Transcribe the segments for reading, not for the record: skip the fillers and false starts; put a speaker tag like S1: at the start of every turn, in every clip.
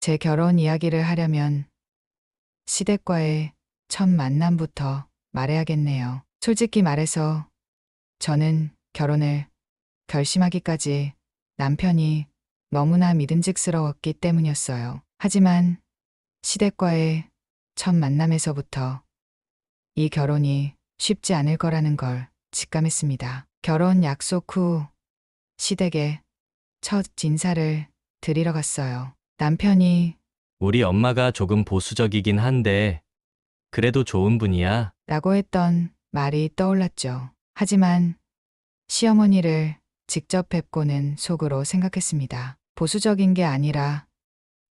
S1: 제 결혼 이야기를 하려면 시댁과의 첫 만남부터 말해야겠네요. 솔직히 말해서 저는 결혼을 결심하기까지 남편이 너무나 믿음직스러웠기 때문이었어요. 하지만 시댁과의 첫 만남에서부터 이 결혼이 쉽지 않을 거라는 걸 직감했습니다. 결혼 약속 후 시댁에 첫 인사를 드리러 갔어요. 남편이
S2: 우리 엄마가 조금 보수적이긴 한데 그래도 좋은 분이야.
S1: 라고 했던 말이 떠올랐죠. 하지만 시어머니를 직접 뵙고는 속으로 생각했습니다. 보수적인 게 아니라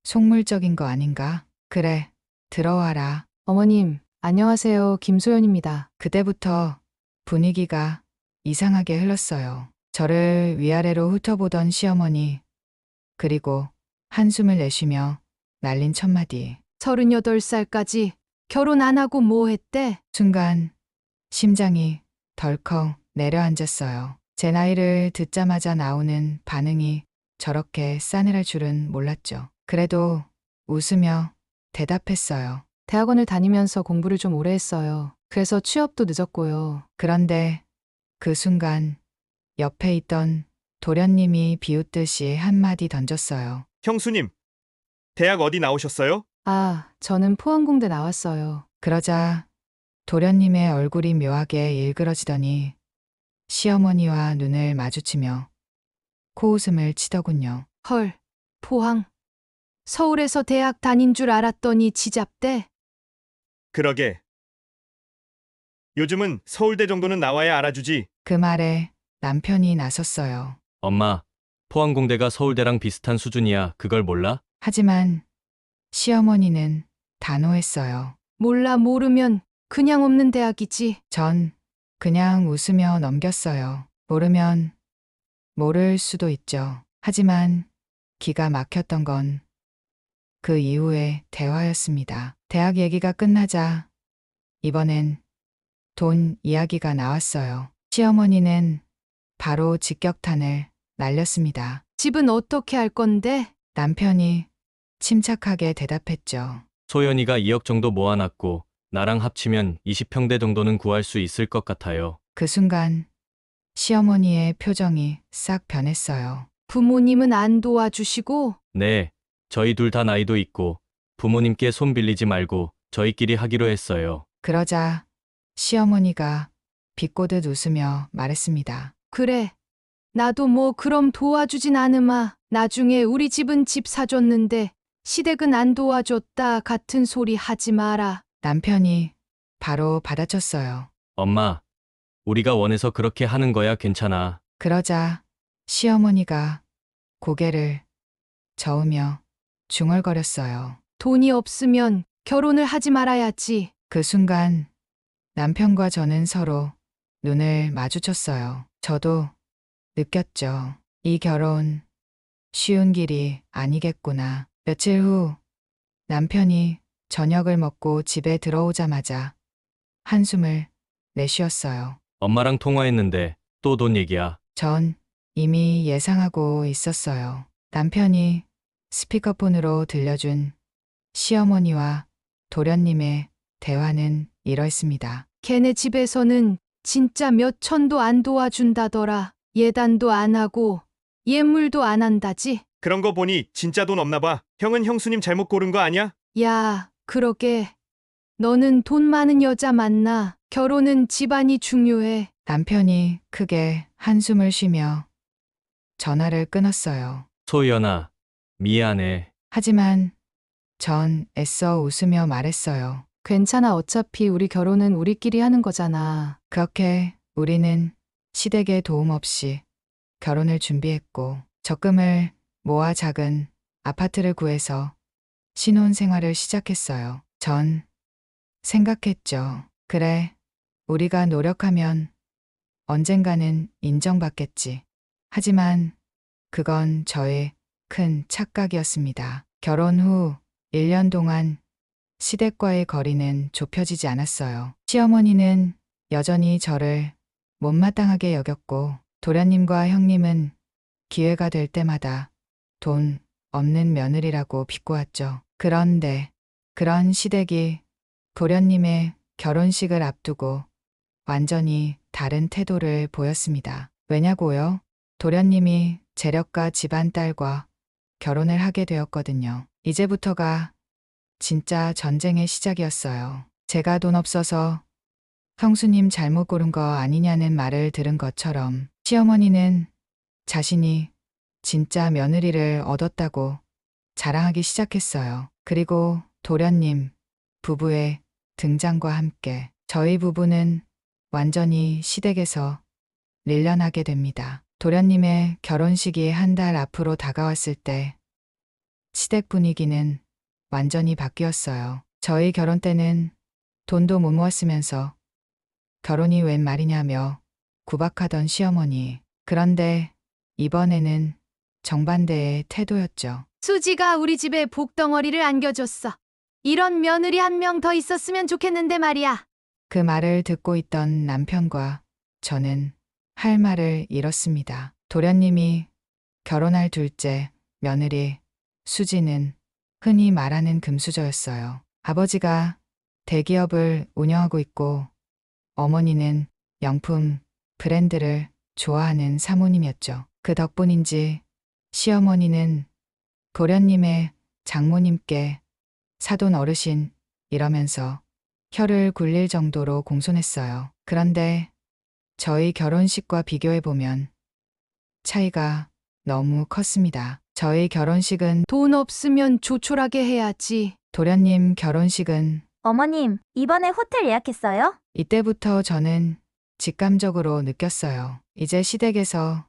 S1: 속물적인 거 아닌가? 그래, 들어와라.
S3: 어머님, 안녕하세요. 김소연입니다.
S1: 그때부터 분위기가 이상하게 흘렀어요. 저를 위아래로 훑어보던 시어머니, 그리고 한숨을 내쉬며 날린 첫마디.
S3: 38살까지 결혼 안 하고 뭐 했대?
S1: 순간 심장이 덜컥 내려앉았어요. 제 나이를 듣자마자 나오는 반응이 저렇게 싸늘할 줄은 몰랐죠. 그래도 웃으며 대답했어요.
S3: 대학원을 다니면서 공부를 좀 오래 했어요. 그래서 취업도 늦었고요.
S1: 그런데 그 순간 옆에 있던 도련님이 비웃듯이 한마디 던졌어요.
S4: 형수님, 대학 어디 나오셨어요?
S3: 아, 저는 포항공대 나왔어요.
S1: 그러자 도련님의 얼굴이 묘하게 일그러지더니 시어머니와 눈을 마주치며 코웃음을 치더군요.
S3: 헐, 포항. 서울에서 대학 다닌 줄 알았더니 지잡대.
S4: 그러게. 요즘은 서울대 정도는 나와야 알아주지.
S1: 그 말에 남편이 나섰어요.
S2: 엄마, 포항공대가 서울대랑 비슷한 수준이야. 그걸 몰라?
S1: 하지만 시어머니는 단호했어요.
S3: 몰라 모르면 그냥 없는 대학이지.
S1: 전 그냥 웃으며 넘겼어요. 모르면 모를 수도 있죠. 하지만 기가 막혔던 건 그 이후의 대화였습니다. 대학 얘기가 끝나자 이번엔 돈 이야기가 나왔어요. 시어머니는 바로 직격탄을 날렸습니다.
S3: 집은 어떻게 할 건데?
S1: 남편이 침착하게 대답했죠.
S2: 소연이가 2억 정도 모아놨고 나랑 합치면 20평대 정도는 구할 수 있을 것 같아요.
S1: 그 순간 시어머니의 표정이 싹 변했어요.
S3: 부모님은 안 도와주시고?
S2: 네, 저희 둘 다 나이도 있고 부모님께 손 빌리지 말고 저희끼리 하기로 했어요.
S1: 그러자 시어머니가 비꼬듯 웃으며 말했습니다.
S3: 그래. 나도 뭐 그럼 도와주진 않으마. 나중에 우리 집은 집 사줬는데 시댁은 안 도와줬다 같은 소리 하지 마라.
S1: 남편이 바로 받아쳤어요.
S2: 엄마, 우리가 원해서 그렇게 하는 거야. 괜찮아.
S1: 그러자 시어머니가 고개를 저으며 중얼거렸어요.
S3: 돈이 없으면 결혼을 하지 말아야지.
S1: 그 순간 남편과 저는 서로 눈을 마주쳤어요. 저도 느꼈죠. 이 결혼 쉬운 길이 아니겠구나. 며칠 후 남편이 저녁을 먹고 집에 들어오자마자 한숨을 내쉬었어요.
S2: 엄마랑 통화했는데 또 돈 얘기야.
S1: 전 이미 예상하고 있었어요. 남편이 스피커폰으로 들려준 시어머니와 도련님의 대화는 이러했습니다.
S3: 걔네 집에서는 진짜 몇 천도 안 도와준다더라. 예단도 안 하고 예물도 안 한다지.
S4: 그런 거 보니 진짜 돈 없나 봐. 형은 형수님 잘못 고른 거 아니야?
S3: 야, 그러게. 너는 돈 많은 여자 만나. 결혼은 집안이 중요해.
S1: 남편이 크게 한숨을 쉬며 전화를 끊었어요.
S2: 소연아, 미안해.
S1: 하지만 전 애써 웃으며 말했어요.
S3: 괜찮아. 어차피 우리 결혼은 우리끼리 하는 거잖아.
S1: 그렇게 우리는 시댁의 도움 없이 결혼을 준비했고 적금을 모아 작은 아파트를 구해서 신혼 생활을 시작했어요. 전 생각했죠. 그래, 우리가 노력하면 언젠가는 인정받겠지. 하지만 그건 저의 큰 착각이었습니다. 결혼 후 1년 동안 시댁과의 거리는 좁혀지지 않았어요. 시어머니는 여전히 저를 못마땅하게 여겼고 도련님과 형님은 기회가 될 때마다 돈 없는 며느리라고 비꼬았죠. 그런데 그런 시댁이 도련님의 결혼식을 앞두고 완전히 다른 태도를 보였습니다. 왜냐고요? 도련님이 재력가 집안 딸과 결혼을 하게 되었거든요. 이제부터가 진짜 전쟁의 시작이었어요. 제가 돈 없어서 형수님 잘못 고른 거 아니냐는 말을 들은 것처럼 시어머니는 자신이 진짜 며느리를 얻었다고 자랑하기 시작했어요. 그리고 도련님 부부의 등장과 함께 저희 부부는 완전히 시댁에서 릴련하게 됩니다. 도련님의 결혼식이 한 달 앞으로 다가왔을 때 시댁 분위기는 완전히 바뀌었어요. 저희 결혼 때는 돈도 못 모았으면서 결혼이 웬 말이냐며 구박하던 시어머니. 그런데 이번에는 정반대의 태도였죠.
S3: 수지가 우리 집에 복덩어리를 안겨줬어. 이런 며느리 한 명 더 있었으면 좋겠는데 말이야.
S1: 그 말을 듣고 있던 남편과 저는 할 말을 잃었습니다. 도련님이 결혼할 둘째 며느리 수지는 흔히 말하는 금수저였어요. 아버지가 대기업을 운영하고 있고 어머니는 명품 브랜드를 좋아하는 사모님이었죠. 그 덕분인지 시어머니는 도련님의 장모님께 사돈 어르신 이러면서 혀를 굴릴 정도로 공손했어요. 그런데 저희 결혼식과 비교해보면 차이가 너무 컸습니다. 저희 결혼식은
S3: 돈 없으면 조촐하게 해야지.
S1: 도련님 결혼식은
S5: 어머님, 이번에 호텔 예약했어요?
S1: 이때부터 저는 직감적으로 느꼈어요. 이제 시댁에서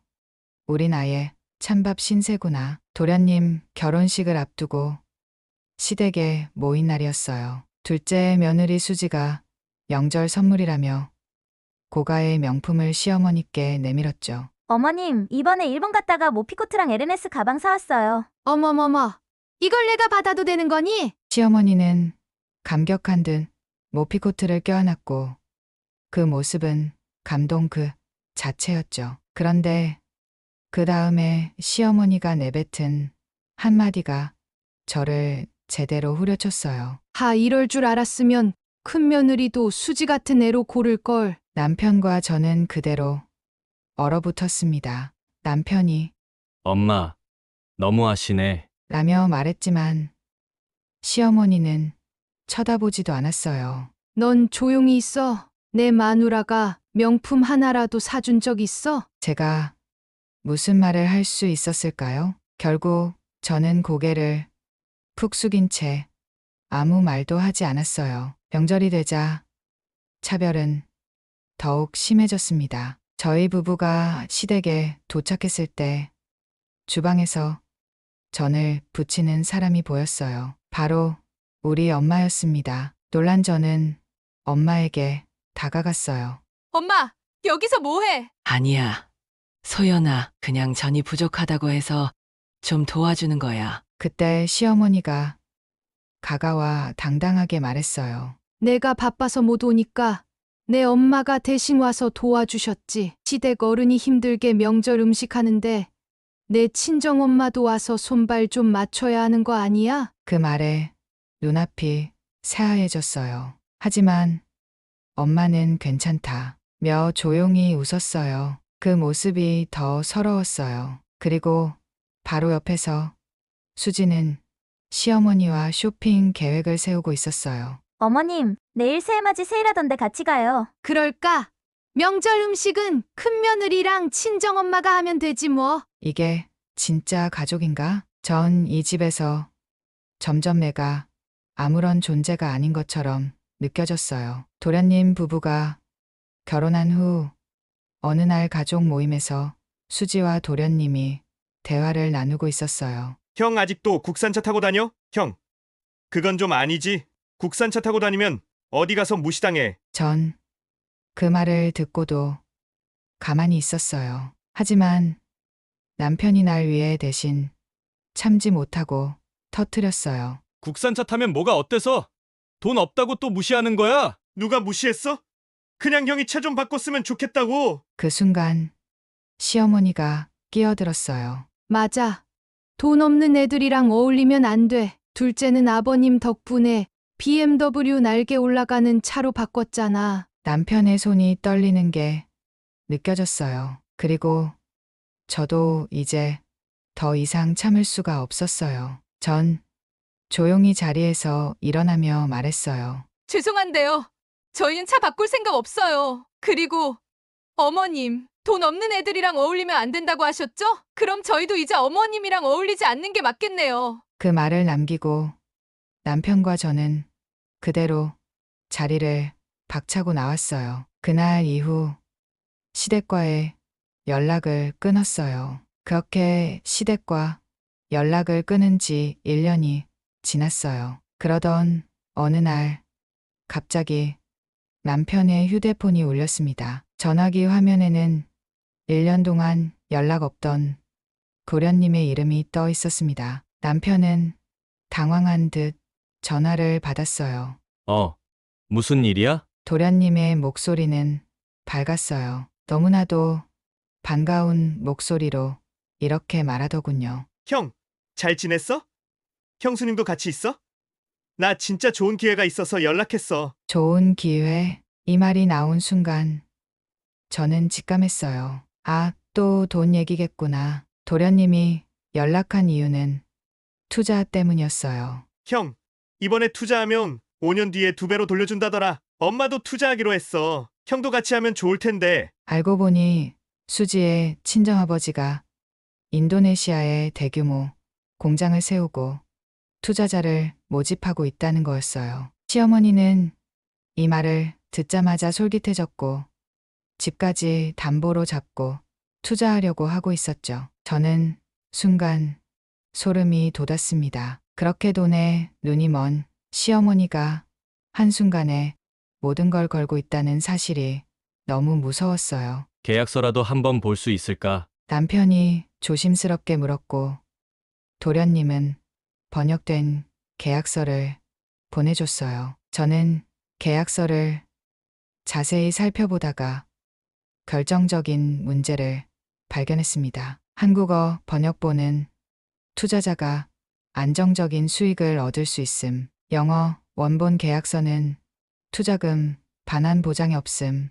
S1: 우린 아예 찬밥 신세구나. 도련님 결혼식을 앞두고 시댁에 모인 날이었어요. 둘째 며느리 수지가 명절 선물이라며 고가의 명품을 시어머니께 내밀었죠.
S5: 어머님, 이번에 일본 갔다가 모피코트랑 에르메스 가방 사왔어요.
S3: 어머머머, 이걸 내가 받아도 되는 거니?
S1: 시어머니는 감격한 듯 모피코트를 껴안았고 그 모습은 감동 그 자체였죠. 그런데 그 다음에 시어머니가 내뱉은 한마디가 저를 제대로 후려쳤어요.
S3: 이럴 줄 알았으면 큰 며느리도 수지 같은 애로 고를 걸.
S1: 남편과 저는 그대로 얼어붙었습니다. 남편이
S2: 엄마, 너무하시네.
S1: 라며 말했지만 시어머니는 쳐다보지도 않았어요.
S3: 넌 조용히 있어. 내 마누라가 명품 하나라도 사준 적 있어?
S1: 제가 무슨 말을 할 수 있었을까요? 결국 저는 고개를 푹 숙인 채 아무 말도 하지 않았어요. 명절이 되자 차별은 더욱 심해졌습니다. 저희 부부가 시댁에 도착했을 때 주방에서 전을 부치는 사람이 보였어요. 바로 우리 엄마였습니다. 놀란 저는 엄마에게 다가갔어요.
S3: 엄마, 여기서 뭐해?
S6: 아니야. 소연아, 그냥 전이 부족하다고 해서 좀 도와주는 거야.
S1: 그때 시어머니가 가가와 당당하게 말했어요.
S3: 내가 바빠서 못 오니까 내 엄마가 대신 와서 도와주셨지. 시댁 어른이 힘들게 명절 음식 하는데 내 친정엄마도 와서 손발 좀 맞춰야 하는 거 아니야?
S1: 그 말에 눈앞이 새하얘졌어요. 하지만 엄마는 괜찮다며 조용히 웃었어요. 그 모습이 더 서러웠어요. 그리고 바로 옆에서 수지는 시어머니와 쇼핑 계획을 세우고 있었어요.
S5: 어머님, 내일 새해맞이 세일하던데 같이 가요.
S3: 그럴까? 명절 음식은 큰 며느리랑 친정엄마가 하면 되지 뭐.
S1: 이게 진짜 가족인가? 전 이 집에서 점점 내가 아무런 존재가 아닌 것처럼 느껴졌어요. 도련님 부부가 결혼한 후 어느 날 가족 모임에서 수지와 도련님이 대화를 나누고 있었어요.
S4: 형 아직도 국산차 타고 다녀? 형, 그건 좀 아니지. 국산차 타고 다니면 어디 가서 무시당해.
S1: 전 그 말을 듣고도 가만히 있었어요. 하지만 남편이 날 위해 대신 참지 못하고 터뜨렸어요.
S2: 국산차 타면 뭐가 어때서? 돈 없다고 또 무시하는 거야?
S4: 누가 무시했어? 그냥 형이 차 좀 바꿨으면 좋겠다고.
S1: 그 순간 시어머니가 끼어들었어요.
S3: 맞아. 돈 없는 애들이랑 어울리면 안 돼. 둘째는 아버님 덕분에 BMW 날개 올라가는 차로 바꿨잖아.
S1: 남편의 손이 떨리는 게 느껴졌어요. 그리고 저도 이제 더 이상 참을 수가 없었어요. 전 조용히 자리에서 일어나며 말했어요.
S7: 죄송한데요. 저희는 차 바꿀 생각 없어요. 그리고 어머님, 돈 없는 애들이랑 어울리면 안 된다고 하셨죠? 그럼 저희도 이제 어머님이랑 어울리지 않는 게 맞겠네요.
S1: 그 말을 남기고 남편과 저는 그대로 자리를 박차고 나왔어요. 그날 이후 시댁과의 연락을 끊었어요. 그렇게 시댁과 연락을 끊은 지 1년이 지났어요. 그러던 어느 날 갑자기 남편의 휴대폰이 울렸습니다. 전화기 화면에는 1년 동안 연락 없던 도련님의 이름이 떠 있었습니다. 남편은 당황한 듯 전화를 받았어요.
S2: 무슨 일이야?
S1: 도련님의 목소리는 밝았어요. 너무나도 반가운 목소리로 이렇게 말하더군요.
S4: 형, 잘 지냈어? 형수님도 같이 있어? 나 진짜 좋은 기회가 있어서 연락했어.
S1: 좋은 기회. 이 말이 나온 순간 저는 직감했어요. 아, 또 돈 얘기겠구나. 도련님이 연락한 이유는 투자 때문이었어요.
S4: 형, 이번에 투자하면 5년 뒤에 2배로 돌려준다더라. 엄마도 투자하기로 했어. 형도 같이 하면 좋을 텐데.
S1: 알고 보니 수지의 친정아버지가 인도네시아에 대규모 공장을 세우고 투자자를 모집하고 있다는 거였어요. 시어머니는 이 말을 듣자마자 솔깃해졌고 집까지 담보로 잡고 투자하려고 하고 있었죠. 저는 순간 소름이 돋았습니다. 그렇게 돈에 눈이 먼 시어머니가 한순간에 모든 걸 걸고 있다는 사실이 너무 무서웠어요.
S2: 계약서라도 한번 볼 수 있을까?
S1: 남편이 조심스럽게 물었고 도련님은 번역된 계약서를 보내줬어요. 저는 계약서를 자세히 살펴보다가 결정적인 문제를 발견했습니다. 한국어 번역본은 투자자가 안정적인 수익을 얻을 수 있음. 영어 원본 계약서는 투자금 반환 보장이 없음.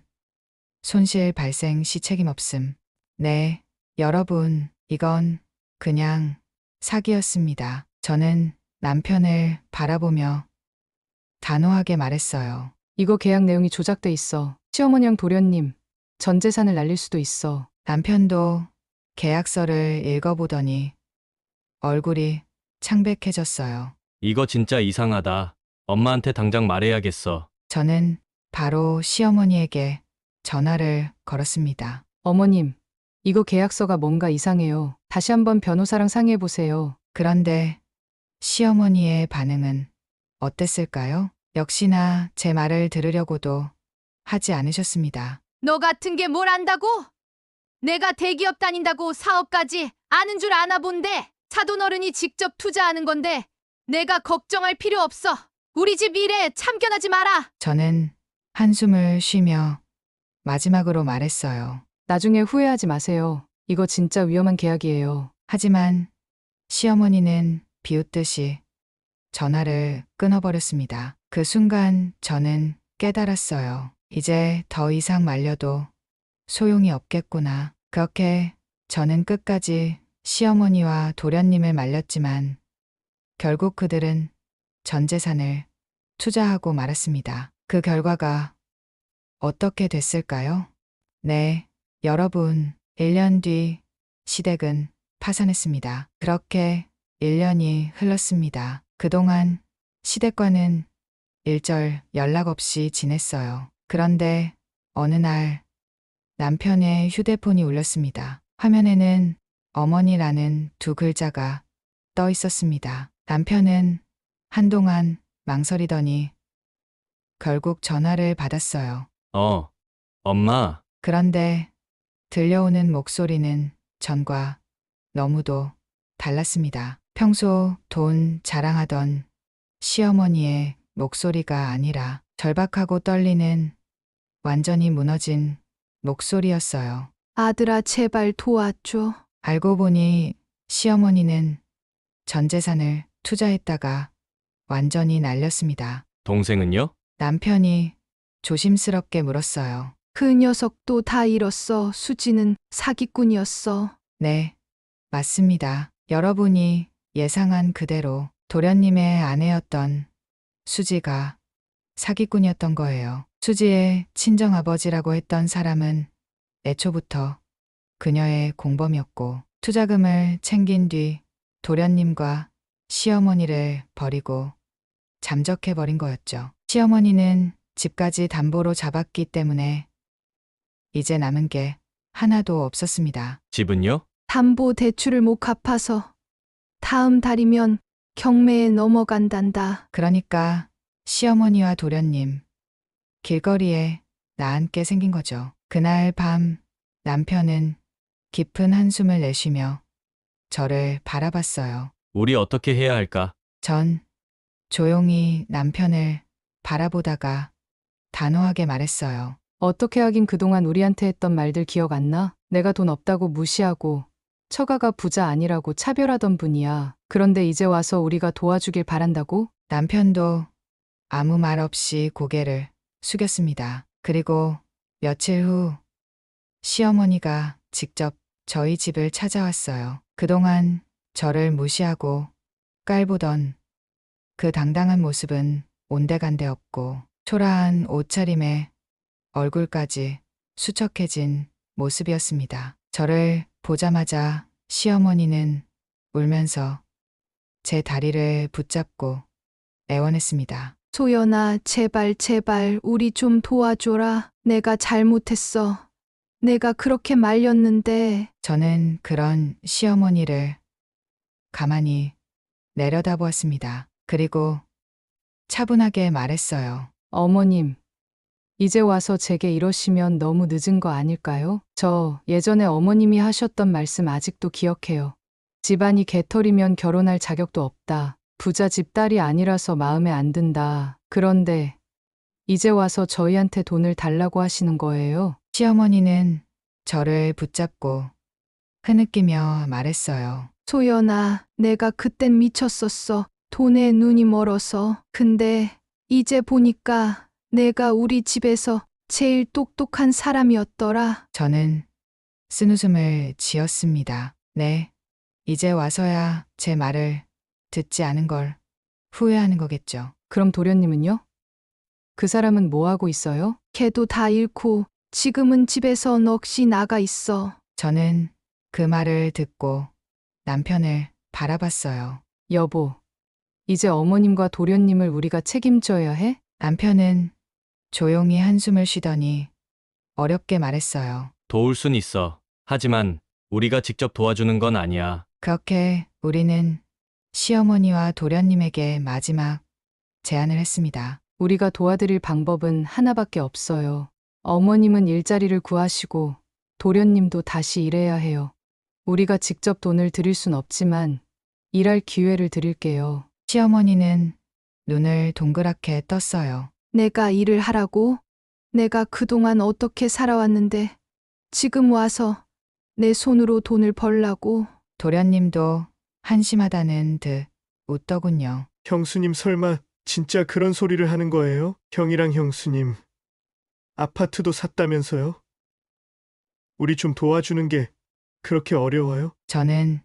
S1: 손실 발생 시 책임 없음. 네, 여러분, 이건 그냥 사기였습니다. 저는 남편을 바라보며 단호하게 말했어요.
S8: 이거 계약 내용이 조작돼 있어. 시어머니랑 도련님, 전 재산을 날릴 수도 있어.
S1: 남편도 계약서를 읽어보더니 얼굴이 창백해졌어요.
S2: 이거 진짜 이상하다. 엄마한테 당장 말해야겠어.
S1: 저는 바로 시어머니에게 전화를 걸었습니다.
S8: 어머님, 이거 계약서가 뭔가 이상해요. 다시 한번 변호사랑 상의해 보세요.
S1: 그런데 시어머니의 반응은 어땠을까요? 역시나 제 말을 들으려고도 하지 않으셨습니다.
S3: 너 같은 게 뭘 안다고? 내가 대기업 다닌다고 사업까지 아는 줄 아나 본데. 사돈 어른이 직접 투자하는 건데 내가 걱정할 필요 없어. 우리 집 일에 참견하지 마라.
S1: 저는 한숨을 쉬며 마지막으로 말했어요.
S8: 나중에 후회하지 마세요. 이거 진짜 위험한 계약이에요.
S1: 하지만 시어머니는 비웃듯이 전화를 끊어버렸습니다. 그 순간 저는 깨달았어요. 이제 더 이상 말려도 소용이 없겠구나. 그렇게 저는 끝까지 시어머니와 도련님을 말렸지만 결국 그들은 전 재산을 투자하고 말았습니다. 그 결과가 어떻게 됐을까요? 네, 여러분, 1년 뒤 시댁은 파산했습니다. 그렇게 1년이 흘렀습니다. 그동안 시댁과는 일절 연락 없이 지냈어요. 그런데 어느 날 남편의 휴대폰이 울렸습니다. 화면에는 어머니라는 두 글자가 떠 있었습니다. 남편은 한동안 망설이더니 결국 전화를 받았어요.
S2: 엄마.
S1: 그런데 들려오는 목소리는 전과 너무도 달랐습니다. 평소 돈 자랑하던 시어머니의 목소리가 아니라 절박하고 떨리는 완전히 무너진 목소리였어요.
S3: 아들아, 제발 도와줘.
S1: 알고 보니 시어머니는 전 재산을 투자했다가 완전히 날렸습니다.
S2: 동생은요?
S1: 남편이 조심스럽게 물었어요.
S3: 그 녀석도 다 잃었어. 수지는 사기꾼이었어.
S1: 네, 맞습니다. 여러분이 예상한 그대로 도련님의 아내였던 수지가 사기꾼이었던 거예요. 수지의 친정아버지라고 했던 사람은 애초부터 그녀의 공범이었고 투자금을 챙긴 뒤 도련님과 시어머니를 버리고 잠적해버린 거였죠. 시어머니는 집까지 담보로 잡았기 때문에 이제 남은 게 하나도 없었습니다.
S2: 집은요?
S3: 담보 대출을 못 갚아서 다음 달이면 경매에 넘어간단다.
S1: 그러니까 시어머니와 도련님 길거리에 나앉게 생긴 거죠. 그날 밤 남편은 깊은 한숨을 내쉬며 저를 바라봤어요.
S2: 우리 어떻게 해야 할까?
S1: 전 조용히 남편을 바라보다가 단호하게 말했어요.
S8: 어떻게 하긴 그동안 우리한테 했던 말들 기억 안 나? 내가 돈 없다고 무시하고 처가가 부자 아니라고 차별하던 분이야. 그런데 이제 와서 우리가 도와주길 바란다고?
S1: 남편도 아무 말 없이 고개를 숙였습니다. 그리고 며칠 후 시어머니가 직접 저희 집을 찾아왔어요. 그동안 저를 무시하고 깔보던 그 당당한 모습은 온데간데 없고 초라한 옷차림에 얼굴까지 수척해진 모습이었습니다. 저를 보자마자 시어머니는 울면서 제 다리를 붙잡고 애원했습니다.
S3: 소연아, 제발, 제발, 우리 좀 도와줘라. 내가 잘못했어. 내가 그렇게 말렸는데.
S1: 저는 그런 시어머니를 가만히 내려다보았습니다. 그리고 차분하게 말했어요.
S8: 어머님, 이제 와서 제게 이러시면 너무 늦은 거 아닐까요? 저 예전에 어머님이 하셨던 말씀 아직도 기억해요. 집안이 개털이면 결혼할 자격도 없다. 부자 집 딸이 아니라서 마음에 안 든다. 그런데 이제 와서 저희한테 돈을 달라고 하시는 거예요.
S1: 시어머니는 저를 붙잡고 흐느끼며 말했어요.
S3: 소연아, 내가 그땐 미쳤었어. 돈에 눈이 멀어서. 근데 이제 보니까 내가 우리 집에서 제일 똑똑한 사람이었더라.
S1: 저는 쓴웃음을 지었습니다. 네, 이제 와서야 제 말을 듣지 않은 걸 후회하는 거겠죠.
S8: 그럼 도련님은요? 그 사람은 뭐 하고 있어요?
S3: 걔도 다 잃고 지금은 집에서 넋이 나가 있어.
S1: 저는 그 말을 듣고 남편을 바라봤어요.
S8: 여보, 이제 어머님과 도련님을 우리가 책임져야 해?
S1: 남편은 조용히 한숨을 쉬더니 어렵게 말했어요.
S2: 도울 순 있어. 하지만 우리가 직접 도와주는 건 아니야.
S1: 그렇게 우리는 시어머니와 도련님에게 마지막 제안을 했습니다.
S8: 우리가 도와드릴 방법은 하나밖에 없어요. 어머님은 일자리를 구하시고 도련님도 다시 일해야 해요. 우리가 직접 돈을 드릴 순 없지만 일할 기회를 드릴게요.
S1: 시어머니는 눈을 동그랗게 떴어요.
S3: 내가 일을 하라고? 내가 그동안 어떻게 살아왔는데 지금 와서 내 손으로 돈을 벌라고?
S1: 도련님도 한심하다는 듯 웃더군요.
S4: 형수님 설마 진짜 그런 소리를 하는 거예요? 형이랑 형수님 아파트도 샀다면서요? 우리 좀 도와주는 게 그렇게 어려워요?
S1: 저는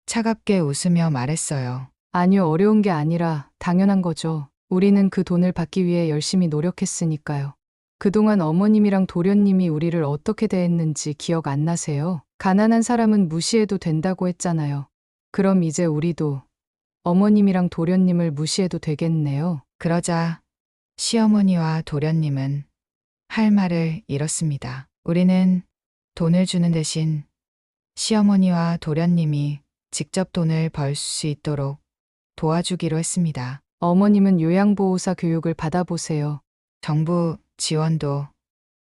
S1: 차갑게 웃으며 말했어요.
S8: 아니요, 어려운 게 아니라 당연한 거죠. 우리는 그 돈을 받기 위해 열심히 노력했으니까요. 그동안 어머님이랑 도련님이 우리를 어떻게 대했는지 기억 안 나세요? 가난한 사람은 무시해도 된다고 했잖아요. 그럼 이제 우리도 어머님이랑 도련님을 무시해도 되겠네요.
S1: 그러자 시어머니와 도련님은 할 말을 잃었습니다. 우리는 돈을 주는 대신 시어머니와 도련님이 직접 돈을 벌 수 있도록 도와주기로 했습니다.
S8: 어머님은 요양보호사 교육을 받아보세요.
S1: 정부 지원도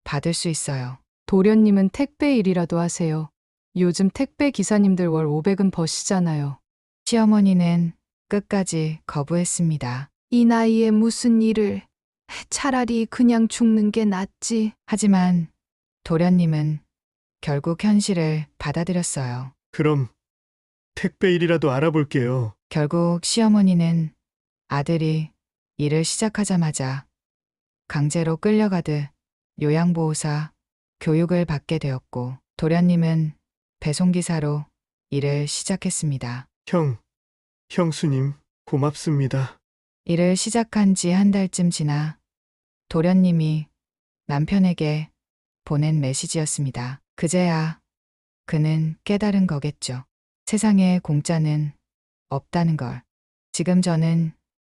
S1: 받을 수 있어요.
S8: 도련님은 택배 일이라도 하세요. 요즘 택배 기사님들 월 500은 버시잖아요.
S1: 시어머니는 끝까지 거부했습니다.
S3: 이 나이에 무슨 일을. 차라리 그냥 죽는 게 낫지.
S1: 하지만 도련님은 결국 현실을 받아들였어요.
S4: 그럼 택배 일이라도 알아볼게요.
S1: 결국 시어머니는 아들이 일을 시작하자마자 강제로 끌려가듯 요양보호사 교육을 받게 되었고 도련님은 배송기사로 일을 시작했습니다.
S4: 형수님, 고맙습니다.
S1: 일을 시작한 지 한 달쯤 지나 도련님이 남편에게 보낸 메시지였습니다. 그제야 그는 깨달은 거겠죠. 세상에 공짜는 없다는 걸. 지금 저는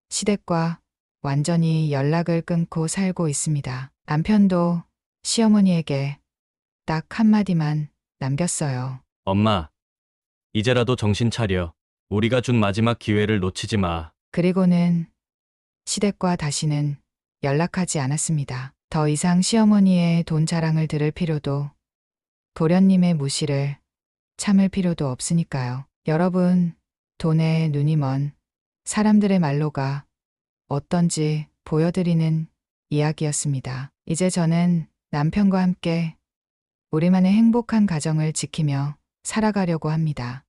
S1: 시댁과 완전히 연락을 끊고 살고 있습니다. 남편도 시어머니에게 딱 한마디만 남겼어요.
S2: 엄마, 이제라도 정신 차려. 우리가 준 마지막 기회를 놓치지 마.
S1: 그리고는 시댁과 다시는 연락하지 않았습니다. 더 이상 시어머니의 돈 자랑을 들을 필요도 도련님의 무시를 참을 필요도 없으니까요. 여러분, 돈에 눈이 먼 사람들의 말로가 어떤지 보여드리는 이야기였습니다. 이제 저는 남편과 함께 우리만의 행복한 가정을 지키며 살아가려고 합니다.